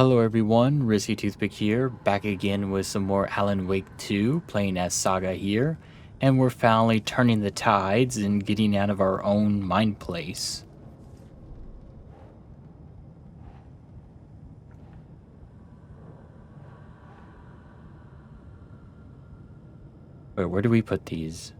Hello everyone, Risky Toothpick here, back again with some more Alan Wake 2, playing as Saga here, and we're finally turning the tides and getting out of our own mind place. Wait, where do we put these?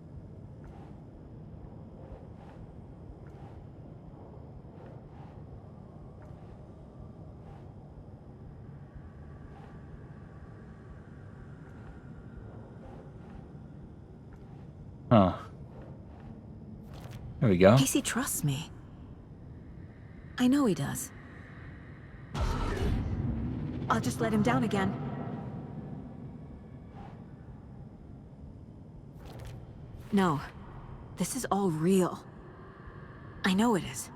Huh. There we go. Casey trusts me. I know he does. I'll just let him down again. No. This is all real. I know it is.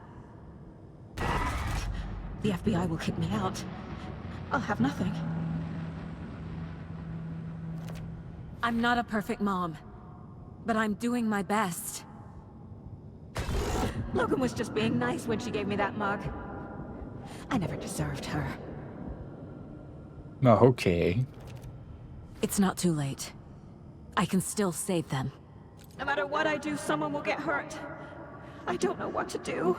The FBI will kick me out. I'll have nothing. I'm not a perfect mom, but I'm doing my best. Logan was just being nice when she gave me that mug. I never deserved her. Oh, okay. It's not too late. I can still save them. No matter what I do, someone will get hurt. I don't know what to do.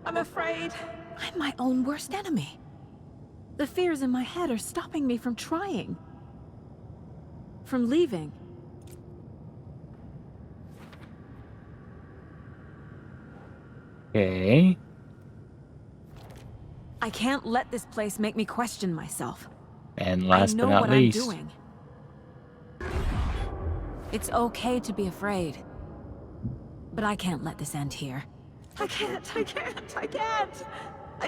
I'm afraid. I'm my own worst enemy. The fears in my head are stopping me from trying. From leaving. Okay. I can't let this place make me question myself. And last but I know not what least. I'm doing. It's okay to be afraid. But I can't let this end here. I can't. I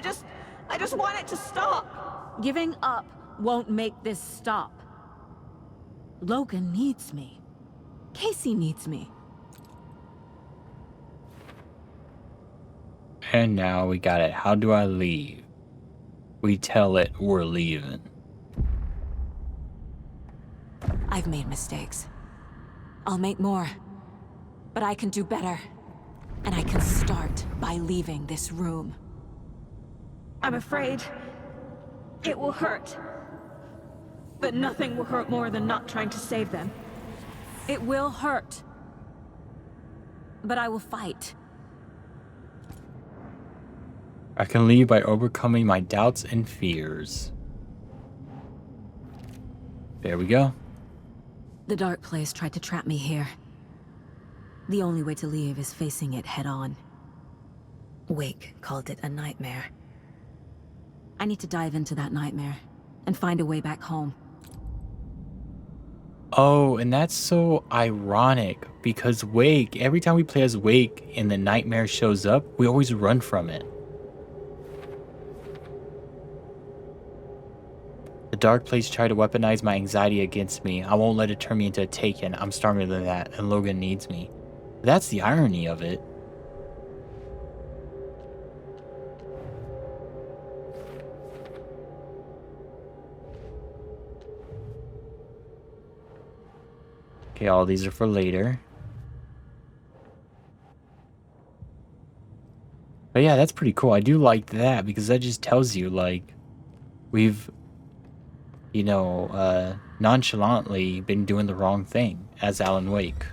just want it to stop. Giving up won't make this stop. Logan needs me. Casey needs me. And now we got it. How do I leave? We tell it we're leaving. I've made mistakes. I'll make more. But I can do better. And I can start by leaving this room. I'm afraid it will hurt. But nothing will hurt more than not trying to save them. It will hurt. But I will fight. I can leave by overcoming my doubts and fears. There we go. The dark place tried to trap me here. The only way to leave is facing it head-on. Wake called it a nightmare. I need to dive into that nightmare and find a way back home. Oh, and that's so ironic because Wake, every time we play as Wake and the nightmare shows up, we always run from it. The dark place tried to weaponize my anxiety against me. I won't let it turn me into a Taken. I'm stronger than that, and Logan needs me. That's the irony of it. Okay, all these are for later. But yeah, that's pretty cool. I do like that because that just tells you, like, we've, nonchalantly been doing the wrong thing as Alan Wake.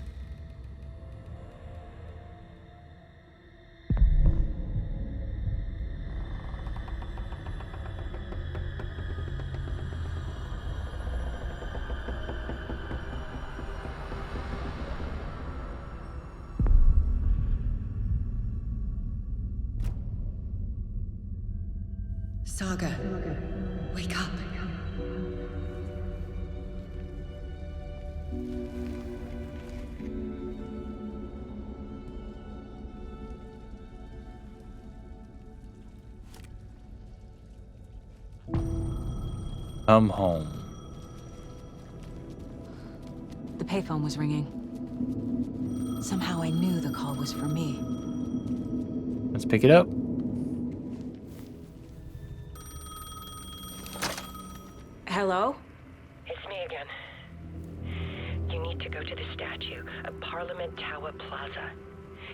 Saga, wake up. Come home. The payphone was ringing. Somehow I knew the call was for me. Let's pick it up. Hello? It's me again. You need to go to the statue at Parliament Tower Plaza.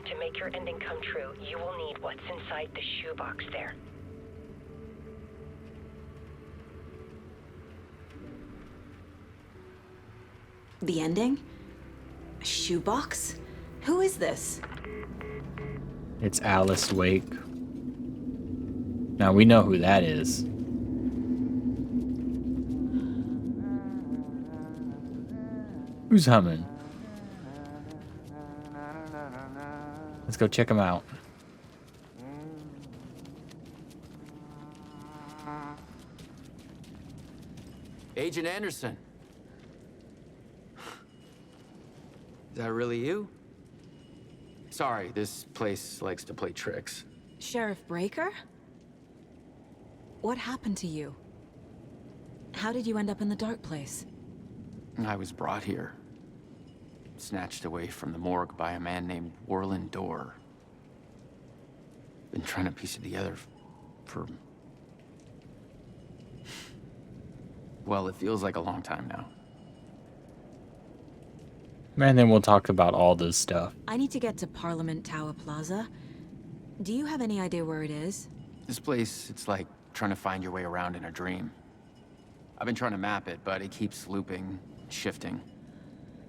To make your ending come true, you will need what's inside the shoebox there. The ending? A shoebox? Who is this? It's Alice Wake. Now we know who that is. Who's humming? Let's go check him out. Agent Anderson. Is that really you? Sorry, this place likes to play tricks. Sheriff Breaker? What happened to you? How did you end up in the dark place? I was brought here. Snatched away from the morgue by a man named Warland Dorr. Been trying to piece it together for... Well, it feels like a long time now. And then we'll talk about all this stuff. I need to get to Parliament Tower Plaza. Do you have any idea where it is? This place, it's like trying to find your way around in a dream. I've been trying to map it, but it keeps looping, shifting.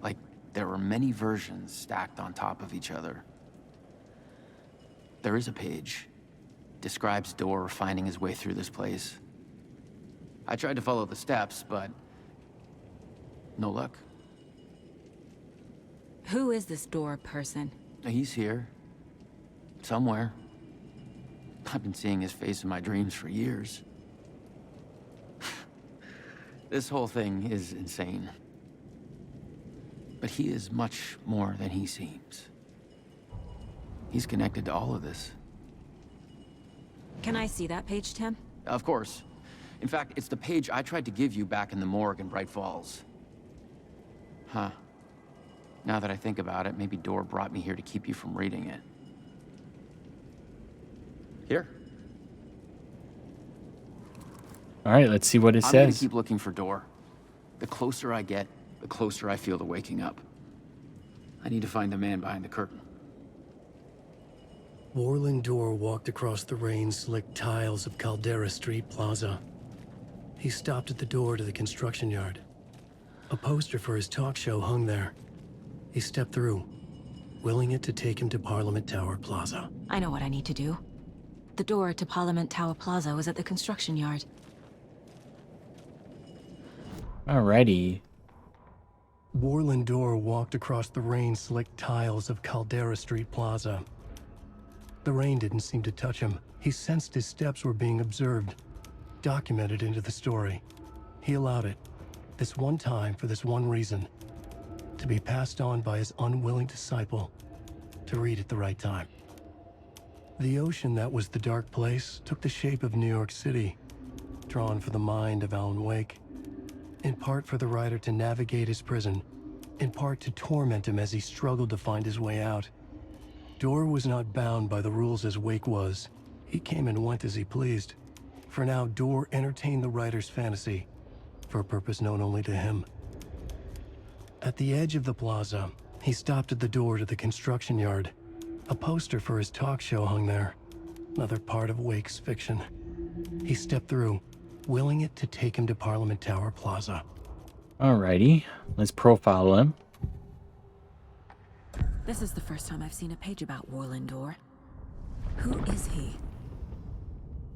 Like there are many versions stacked on top of each other. There is a page. Describes Dorr finding his way through this place. I tried to follow the steps, but no luck. Who is this Dorr person? He's here. Somewhere. I've been seeing his face in my dreams for years. This whole thing is insane. But he is much more than he seems. He's connected to all of this. Can I see that page, Tim? Of course. In fact, it's the page I tried to give you back in the morgue in Bright Falls. Huh. Now that I think about it, maybe Dorr brought me here to keep you from reading it. Here. All right, let's see what it I'm gonna says. keep looking for Dorr. The closer I get, the closer I feel to waking up. I need to find the man behind the curtain. Warland Dorr walked across the rain-slicked tiles of Caldera Street Plaza. He stopped at the door to the construction yard. A poster for his talk show hung there. He stepped through, willing it to take him to Parliament Tower Plaza. I know what I need to do. The door to Parliament Tower Plaza was at the construction yard. Alrighty. Warland Dorr walked across the rain-slicked tiles of Caldera Street Plaza. The rain didn't seem to touch him. He sensed his steps were being observed, documented into the story. He allowed it, this one time for this one reason, to be passed on by his unwilling disciple, to read at the right time. The ocean that was the dark place took the shape of New York City, drawn for the mind of Alan Wake, in part for the writer to navigate his prison, in part to torment him as he struggled to find his way out. Dorr was not bound by the rules as Wake was. He came and went as he pleased. For now, Dorr entertained the writer's fantasy, for a purpose known only to him. At the edge of the plaza, he stopped at the door to the construction yard. A poster for his talk show hung there, another part of Wake's fiction. He stepped through, willing it to take him to Parliament Tower Plaza. Alrighty, let's profile him. This is the first time I've seen a page about Warland Dorr. Who is he?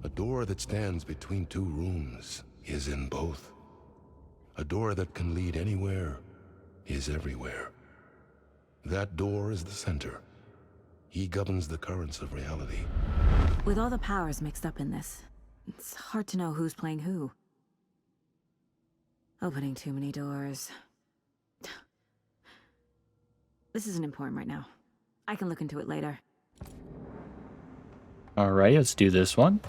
A door that stands between two rooms is in both. A door that can lead anywhere is everywhere. That door is the center. He governs the currents of reality. With all the powers mixed up in this, it's hard to know who's playing who. Opening too many doors. This isn't important right now. I can look into it later. Alright, let's do this one.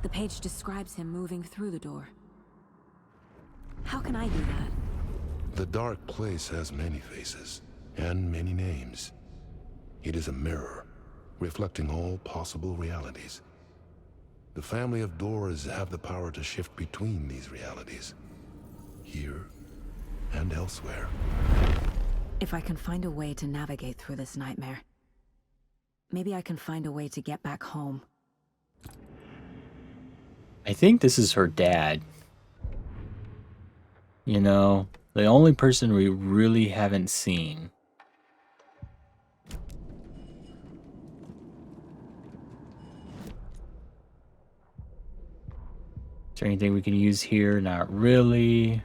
The page describes him moving through the door. How can I do that? The dark place has many faces and many names. It is a mirror, reflecting all possible realities. The family of Doors have the power to shift between these realities, here and elsewhere. If I can find a way to navigate through this nightmare, maybe I can find a way to get back home. I think this is her dad. You know, The only person we really haven't seen. Is there anything we can use here? Not really.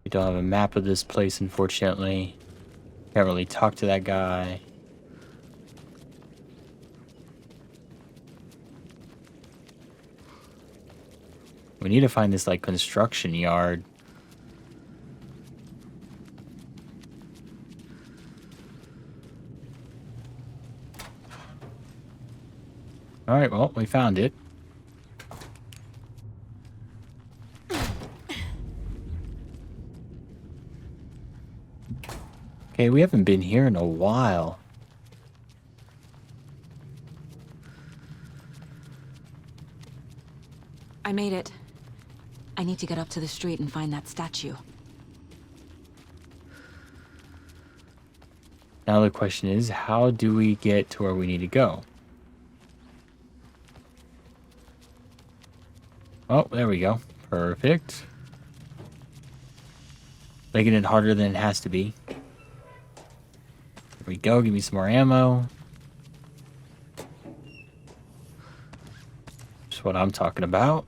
We don't have a map of this place, unfortunately. Can't really talk to that guy. We need to find this, like, construction yard. Alright, well, we found it. Okay, we haven't been here in a while. I made it. I need to get up to the street and find that statue. Now the question is, how do we get to where we need to go? Oh, there we go. Perfect. Making it harder than it has to be. There we go. Give me some more ammo. That's what I'm talking about.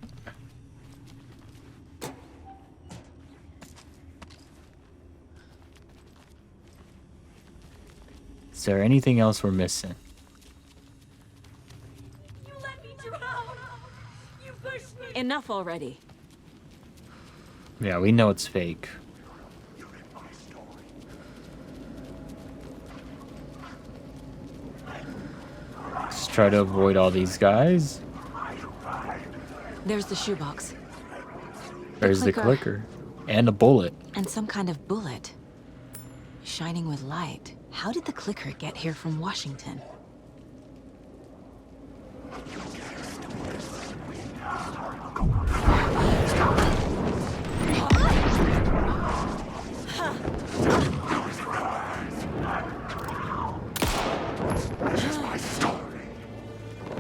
Is there anything else we're missing? You let me drown! You pushed me! Enough already. Yeah, we know it's fake. Let's try to avoid all these guys. There's the shoebox. There's the clicker. And a bullet. And some kind of bullet. Shining with light. How did the clicker get here from Washington?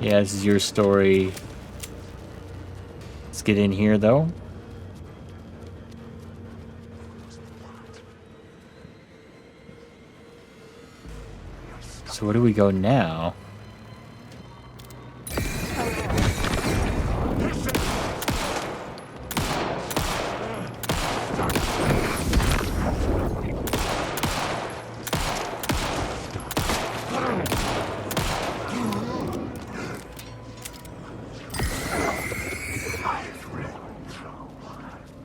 Yeah, this is your story. Let's get in here, though. So where do we go now?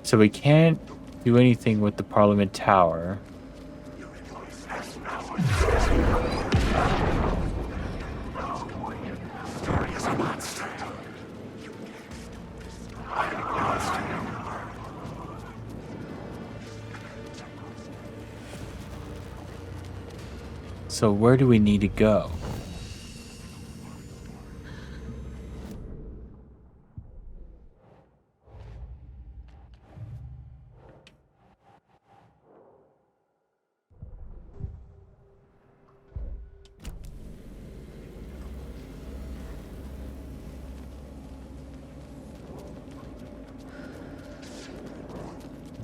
So we can't do anything with the Parliament Tower. So where do we need to go?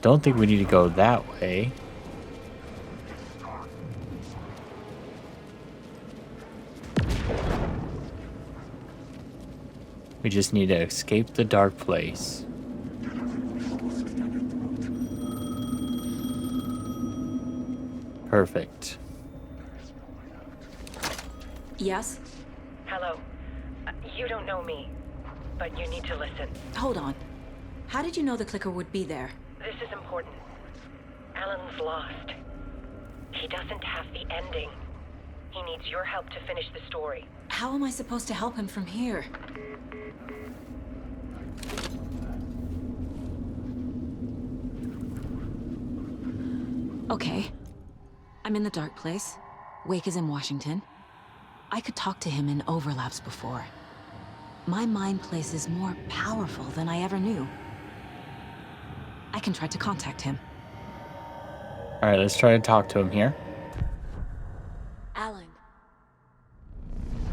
Don't think we need to go that way. We just need to escape the dark place. Perfect. Yes? Hello. You don't know me, but you need to listen. Hold on. How did you know the clicker would be there? This is important. Alan's lost. He doesn't have the ending. He needs your help to finish the story. How am I supposed to help him from here? Okay. I'm in the dark place. Wake is in Washington. I could talk to him in overlaps before. My mind place is more powerful than I ever knew. I can try to contact him. Alright, let's try to talk to him here. Alan.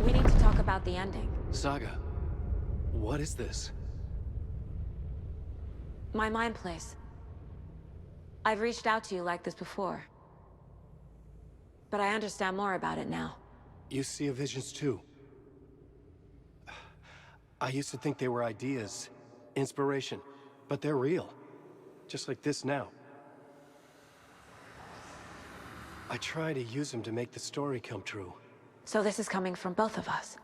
We need to talk about the ending. Saga, what is this? My mind place. I've reached out to you like this before. But I understand more about it now. You see visions too. I used to think they were ideas, inspiration, but they're real. Just like this now. I try to use them to make the story come true. So this is coming from both of us.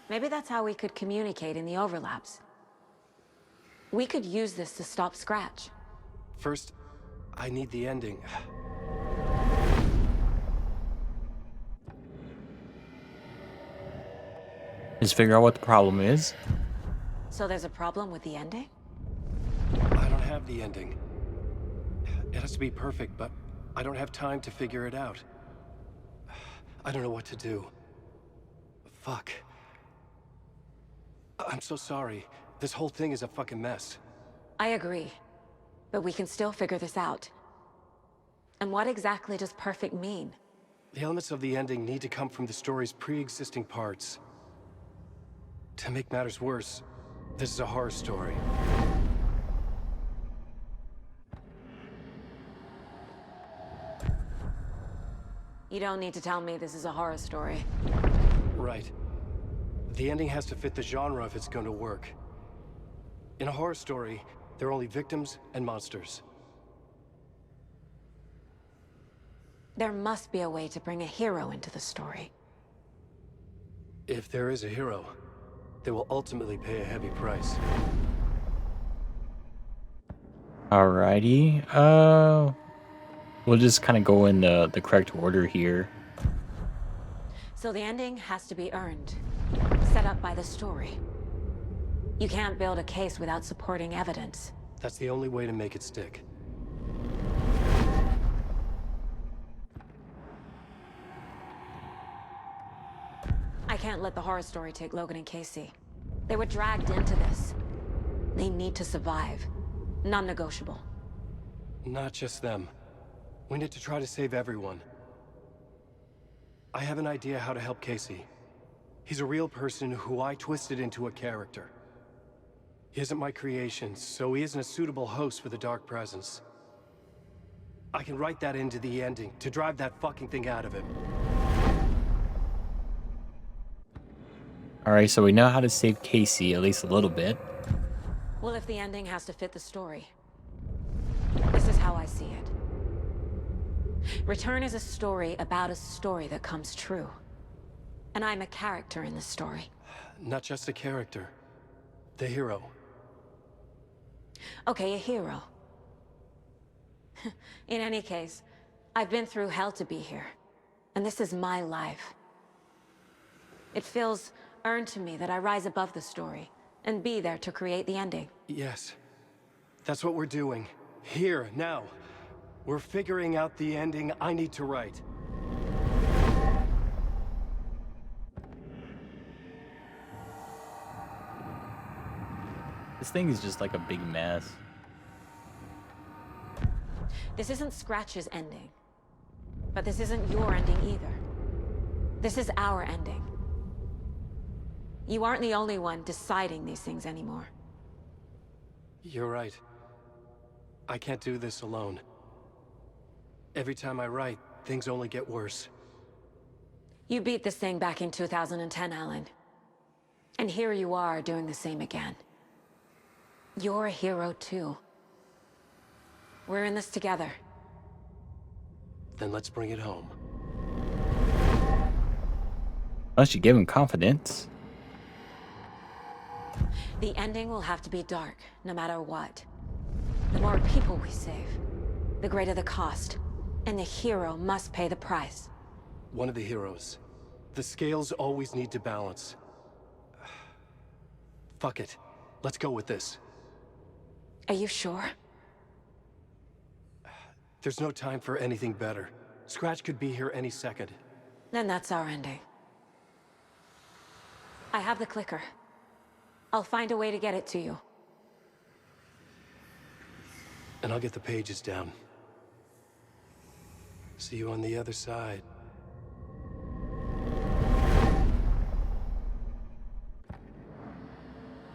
Maybe that's how we could communicate in the overlaps. We could use this to stop Scratch. First, I need the ending. Just figure out what the problem is. So there's a problem with the ending? I don't have the ending. It has to be perfect, but I don't have time to figure it out. I don't know what to do. Fuck. I'm so sorry. This whole thing is a fucking mess. I agree. But we can still figure this out. And what exactly does perfect mean? The elements of the ending need to come from the story's pre-existing parts. To make matters worse, this is a horror story. You don't need to tell me this is a horror story. Right. The ending has to fit the genre if it's going to work. In a horror story, there are only victims and monsters. There must be a way to bring a hero into the story. If there is a hero, they will ultimately pay a heavy price. Alrighty. We'll just kind of go in the correct order here. So the ending has to be earned, set up by the story. You can't build a case without supporting evidence. That's the only way to make it stick. I can't let the horror story take Logan and Casey. They were dragged into this. They need to survive. Non-negotiable. Not just them. We need to try to save everyone. I have an idea how to help Casey. He's a real person who I twisted into a character. He isn't my creation, so he isn't a suitable host for the Dark Presence. I can write that into the ending to drive that fucking thing out of him. Alright, so we know how to save Casey, at least a little bit. Well, if the ending has to fit the story. This is how I see it. Return is a story about a story that comes true. And I'm a character in the story. Not just a character. The hero. Okay, a hero. In any case, I've been through hell to be here. And this is my life. It feels earned to me that I rise above the story and be there to create the ending. Yes. That's what we're doing. Here, now. We're figuring out the ending I need to write. This thing is just like a big mess. This isn't Scratch's ending. But this isn't your ending either. This is our ending. You aren't the only one deciding these things anymore. You're right. I can't do this alone. Every time I write, things only get worse. You beat this thing back in 2010, Alan. And here you are doing the same again. You're a hero too. We're in this together. Then let's bring it home. Unless you give him confidence. The ending will have to be dark, no matter what. The more people we save, the greater the cost. And the hero must pay the price. One of the heroes. The scales always need to balance. Fuck it. Let's go with this. Are you sure? There's no time for anything better. Scratch could be here any second. Then that's our ending. I have the clicker. I'll find a way to get it to you. And I'll get the pages down. See you on the other side.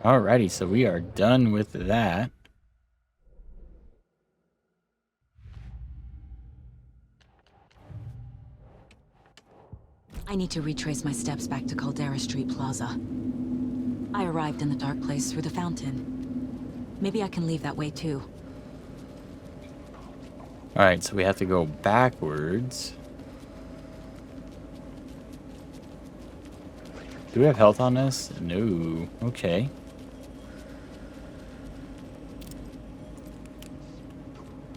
Alrighty, so we are done with that. I need to retrace my steps back to Caldera Street Plaza. I arrived in the dark place through the fountain. Maybe I can leave that way too. Alright, so we have to go backwards. Do we have health on us? No. Okay.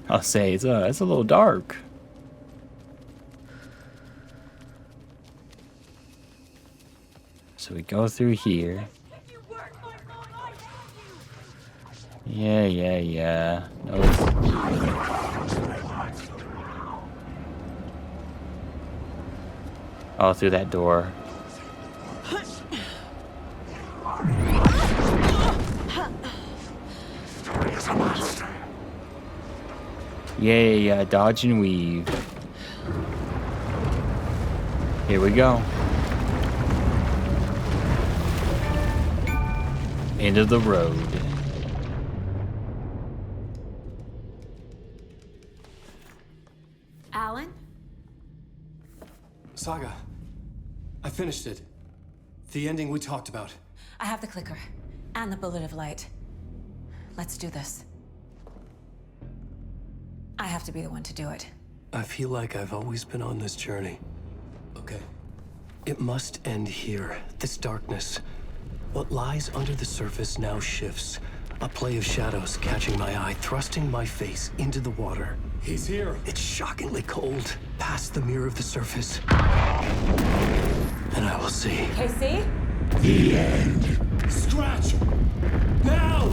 I'll say it's a little dark. So we go through here. Yeah. No, oh, through that door. Yeah, dodge and weave. Here we go. End of the road. Alan? Saga, I finished it. The ending we talked about. I have the clicker. And the bullet of light. Let's do this. I have to be the one to do it. I feel like I've always been on this journey. Okay. It must end here. This darkness. What lies under the surface now shifts. A play of shadows catching my eye, thrusting my face into the water. He's here. It's shockingly cold, past the mirror of the surface. And I will see. KC? The end. Scratch! Now!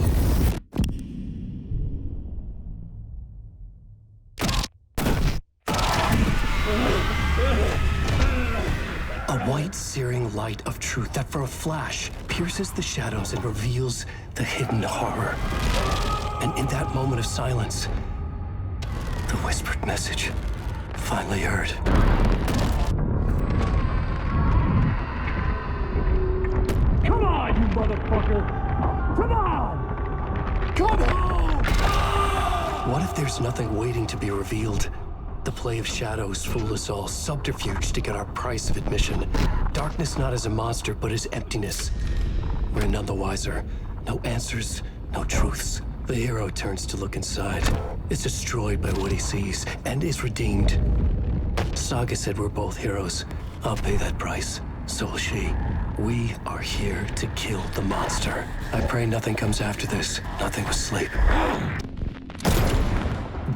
A white, searing light of truth that for a flash pierces the shadows and reveals the hidden horror. And in that moment of silence, the whispered message finally heard. Come on, you motherfucker! Come on! Come on! What if there's nothing waiting to be revealed? The play of shadows fool us all, subterfuge to get our price of admission. Darkness not as a monster, but as emptiness. We're none the wiser. No answers, no truths. The hero turns to look inside, is destroyed by what he sees, and is redeemed. Saga said we're both heroes. I'll pay that price. So will she. We are here to kill the monster. I pray nothing comes after this. Nothing but sleep.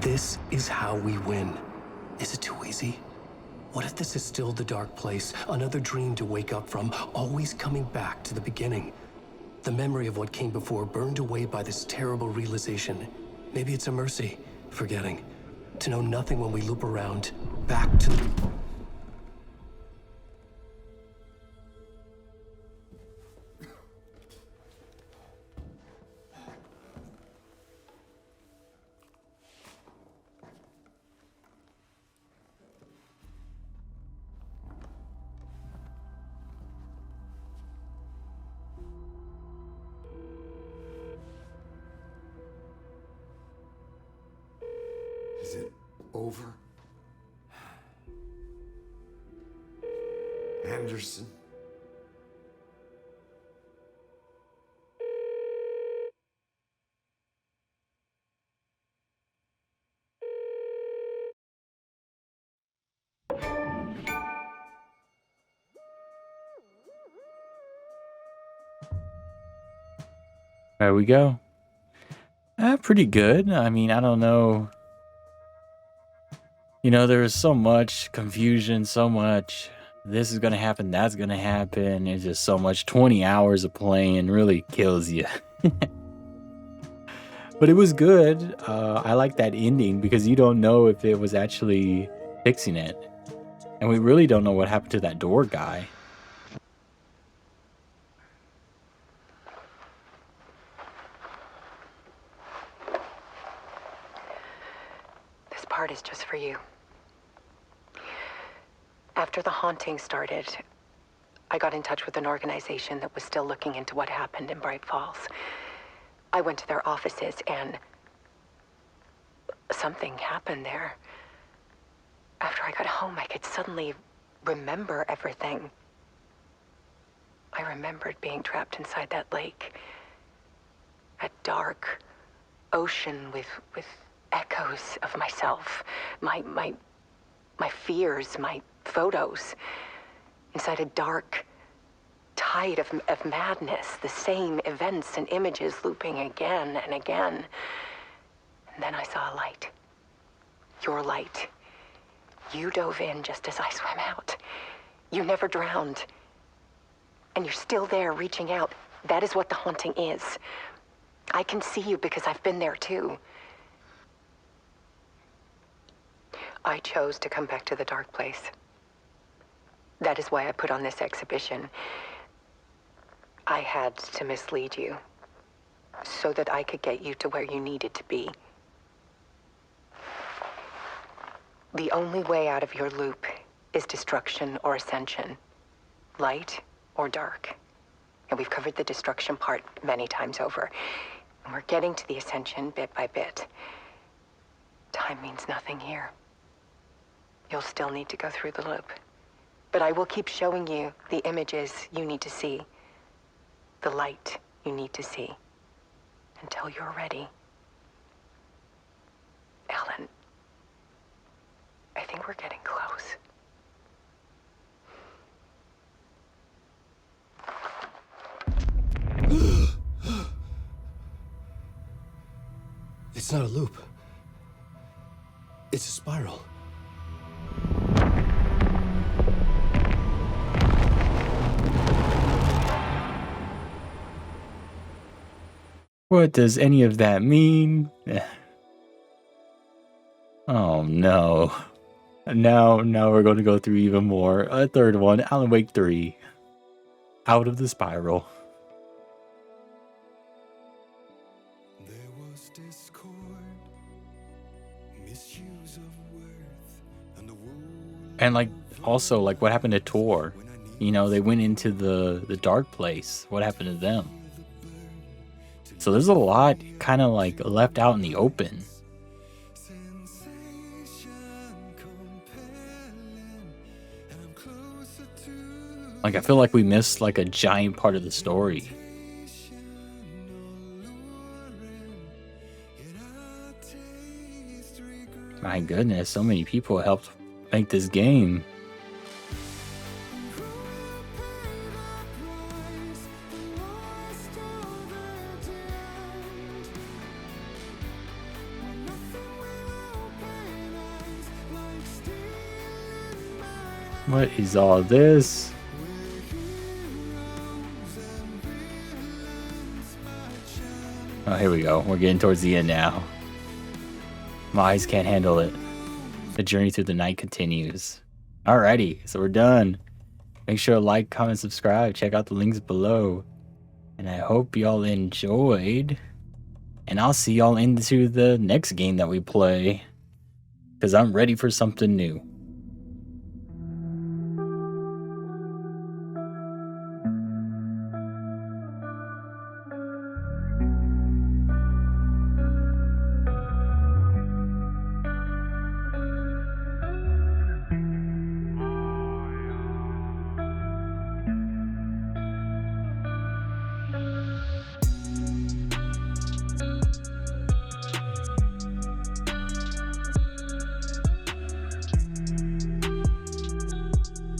This is how we win. Is it too easy? What if this is still the dark place? Another dream to wake up from, always coming back to the beginning. The memory of what came before burned away by this terrible realization. Maybe it's a mercy, forgetting. To know nothing when we loop around, back to... Is it over? Anderson? There we go. Pretty good. I mean, I don't know. You know, there was so much confusion, so much this is going to happen, that's going to happen. It's just so much. 20 hours of playing really kills you. But it was good. I like that ending because you don't know if it was actually fixing it. And we really don't know what happened to that door guy. This part is just for you. After the haunting started, I got in touch with an organization that was still looking into what happened in Bright Falls. I went to their offices and something happened there. After I got home, I could suddenly remember everything. I remembered being trapped inside that lake. A dark ocean with echoes of myself. My fears, my photos. Inside a dark tide of madness. The same events and images looping again and again. And then I saw a light. Your light. You dove in just as I swam out. You never drowned. And you're still there reaching out. That is what the haunting is. I can see you because I've been there too. I chose to come back to the dark place. That is why I put on this exhibition. I had to mislead you so that I could get you to where you needed to be. The only way out of your loop is destruction or ascension, light or dark. And we've covered the destruction part many times over. And we're getting to the ascension bit by bit. Time means nothing here. You'll still need to go through the loop. But I will keep showing you the images you need to see, the light you need to see, until you're ready. Alan, I think we're getting close. It's not a loop. It's a spiral. What does any of that mean? Oh no. Now we're going to go through even more. A third one, Alan Wake 3. Out of the Spiral. There was discord, misuse of worth, and the And like, also, like what happened to Tor? You know, they went into the dark place. What happened to them? So there's a lot kind of like left out in the open. Like, I feel like we missed like a giant part of the story. My goodness, so many people helped make this game. What is all this? Oh, here we go. We're getting towards the end now. My eyes can't handle it. The journey through the night continues. Alrighty, so we're done. Make sure to like, comment, subscribe. Check out the links below. And I hope y'all enjoyed. And I'll see y'all into the next game that we play. Because I'm ready for something new.